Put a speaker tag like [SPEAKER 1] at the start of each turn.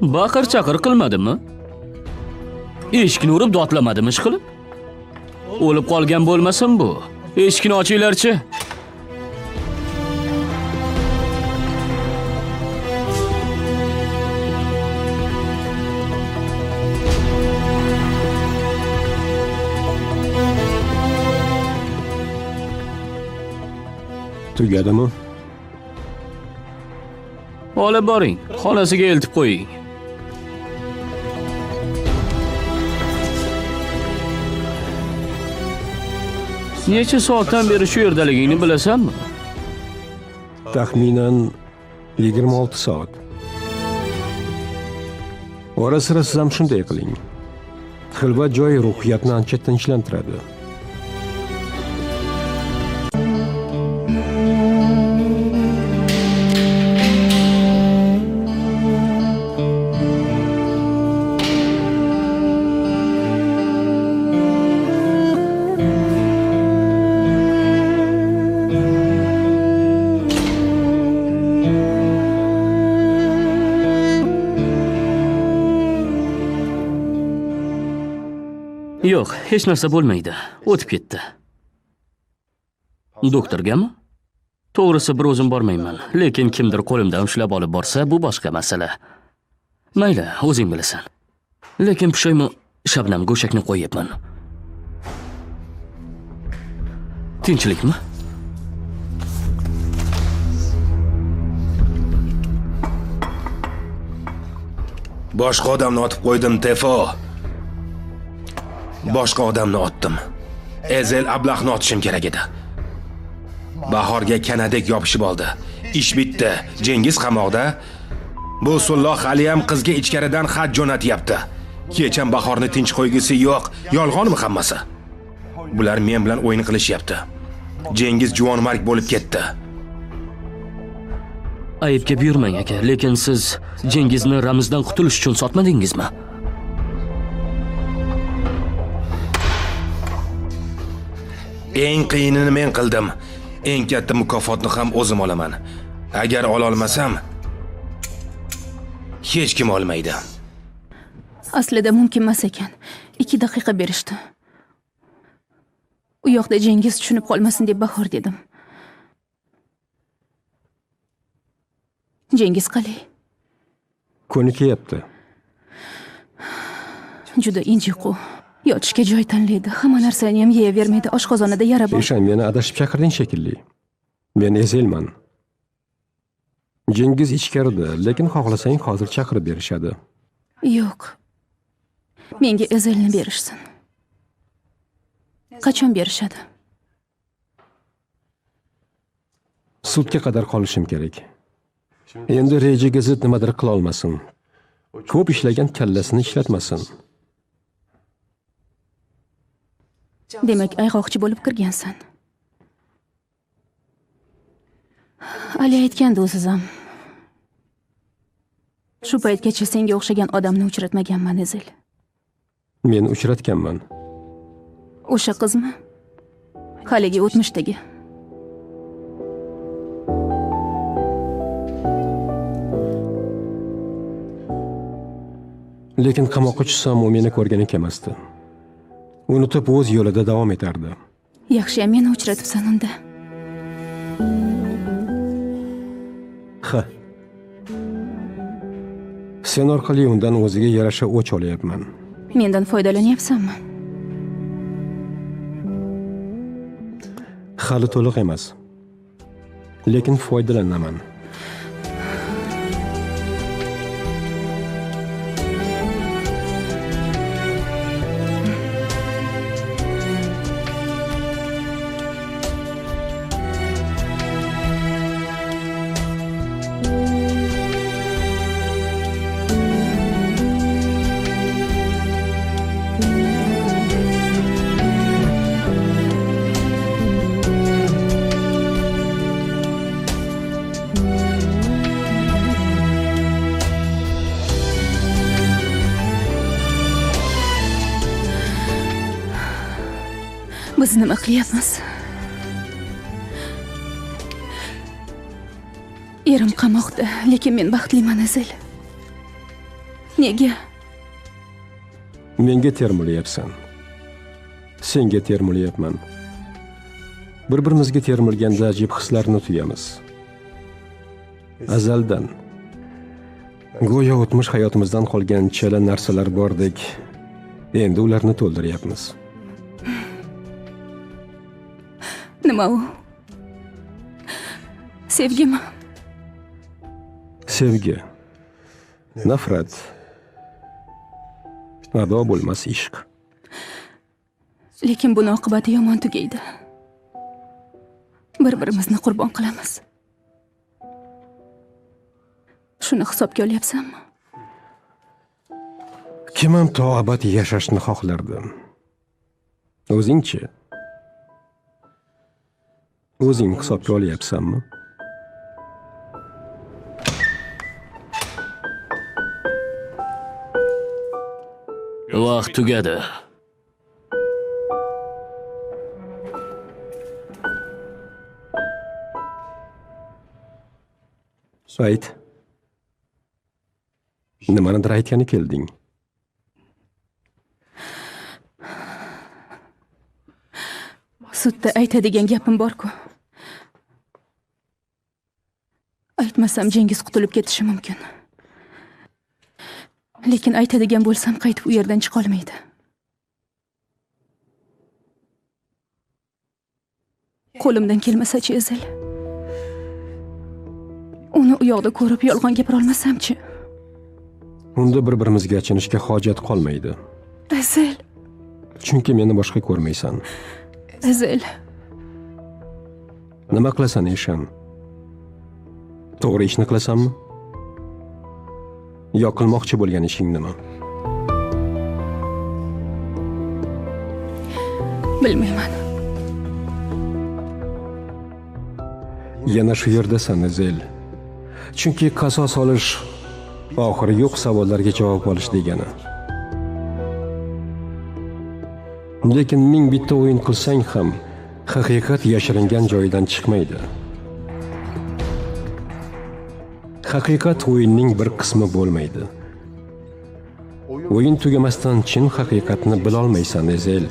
[SPEAKER 1] Baqir chaqir qilmadimi? Eshikni urib dodlamadimi ish qilib? O'lib qolgan bo'lmasin bu. Eshikni ochinglar-chi.
[SPEAKER 2] Tugadimi?
[SPEAKER 1] Olib boring, xonasiga eltib qo'ying. Necha soatdan beri shu yerdaligingni bilasanmi?
[SPEAKER 2] Taxminan 26 soat. Ora-sira siz ham shunday qiling. Xilvat joy ruhiyatni ancha tinchlantiradi.
[SPEAKER 1] Yo'q, hech narsa bo'lmaydi. O'tib ketdi. Doktorgami? To'g'risi bir o'zim bormayman, lekin kimdir qo'limdan ushlab olib borsa, bu boshqa masala. Mayli, o'zing bilasan. Lekin pushaymon Shabnam go'shakni qo'yibman. Tinchlikmi?
[SPEAKER 3] Boshqa odamni otib qo'ydim, Tefo. Boshqa odamni otdim. Ezel Ablahni otishim kerak edi. Bahorga kanadek yopishib oldi. Ish bitdi. Jengiz qamoqda. Bu Sulloh hali ham qizga ichkaridan xat jo'natyapti. Kecham Bahorni tinch qo'ygisi yo'q. Yolg'onmi hammasi? Bular men bilan o'yin qilishyapti. Jengiz juvonmarg bo'lib ketdi.
[SPEAKER 1] Aybga buyurmang aka, lekin siz Jengizni Ramizdan qutulish uchun sotmadingizmi?
[SPEAKER 3] Eng qiyinini men qildim. Eng katta mukofotni ham o'zim olaman. Agar ola olmasam, hech kim olmaydi.
[SPEAKER 4] Aslida mumkin emas ekan. 2 daqiqa berishdi. U yoqda Jengiz tushunib qolmasin deb Bahor dedim. Jengiz qalay?
[SPEAKER 2] Ko'nikayapti.
[SPEAKER 4] Juda injiqu. Yotishga joy tanlaydi. Hamma narsani ham yeyavermaydi. Oshqozonida yara bor.
[SPEAKER 2] Eshan, meni adashib chaqirding shekilli. Men Ezelman. Jengiz ichkarida, lekin xohlasang hozir chaqirib berishadi.
[SPEAKER 4] Yo'q. Menga Ezelni berishsin. Qachon berishadi?
[SPEAKER 2] Sudga qadar qolishim kerak. Endi rejaga zid nimadir qila olmasin. Ko'p ishlagan kallasini ishlatmasin.
[SPEAKER 4] Demak, ayg'oqchi bo'lib kirgansan. Ali aytgandi o'ziz ham. Shu paytgacha senga o'xshagan odamni uchratmaganman, Ezel.
[SPEAKER 2] Men uchratganman.
[SPEAKER 4] O'sha qizmi? Haligi o'tmishdagi.
[SPEAKER 2] Lekin qamoqqa tushsam u meni ko'rgan emasdi. Unutib o'z yo'lida davom etardi.
[SPEAKER 4] Yaxshi, meni uchratibsan unda.
[SPEAKER 2] Ha. Sen orqali undan o'ziga yarasha o'ch olyapman.
[SPEAKER 4] Mendan foydalanyapsanmi?
[SPEAKER 2] Hali to'liq emas. Lekin foydalanaman.
[SPEAKER 4] Biz nima qilyapmiz? Erim qamoqda, lekin men baxtliman, Ezel. Nega?
[SPEAKER 2] Menga termulyapsan. Senga termulyapman. Bir-birimizga termilganda ajib hislarni tuyamiz. Azaldan go'yo o'tmish hayotimizdan qolgan chala narsalar bordek, endi ularni to'ldiryapmiz.
[SPEAKER 4] Nima u? Sevgimi?
[SPEAKER 2] Sevgi, nafrat, ado bo'lmas ishq.
[SPEAKER 4] Lekin buni oqibati yomon tugaydi. Bir-birimizni qurbon qilamiz. Shuni hisobga olyapsanmi?
[SPEAKER 2] Kim ham to abad yashashni xohlardi? O'zingchi? O'zing hisobga olyapsanmi?
[SPEAKER 1] Vaqt tugadi.
[SPEAKER 2] Ayt. Nimanidir aytgani kelding?
[SPEAKER 4] Sudda aytadigan gapim bor-ku. Aytmasam Jengiz qutulib ketishi mumkin. Lekin aytadigan bo'lsam qaytib u yerdan chiqa olmaydi. Qo'limdan kelmasa-chi Ezil. Uni u yoqda ko'rib yolg'on gapira olmasam-chi?
[SPEAKER 2] Unda bir-birimizga achinishga hojat qolmaydi.
[SPEAKER 4] Ezil,
[SPEAKER 2] Chunki meni boshqa ko'rmaysan.
[SPEAKER 4] Ezil.
[SPEAKER 2] Nima qilasan, Eshan? To'g'ri ishni qilasanmi? Yo qilmoqchi bo'lgan ishing nima?
[SPEAKER 4] Bilmayman.
[SPEAKER 2] Yana shu yerdasan, Ezil. Chunki qasos olish oxiri yo'q savollarga javob olish degani. Lekin ming bitta o'yin qilsang ham haqiqat yashiringan joyidan chiqmaydi. Haqiqat o'yinning bir qismi bo'lmaydi. O'yin tugamasdan chin haqiqatni bila olmaysan, Ezil.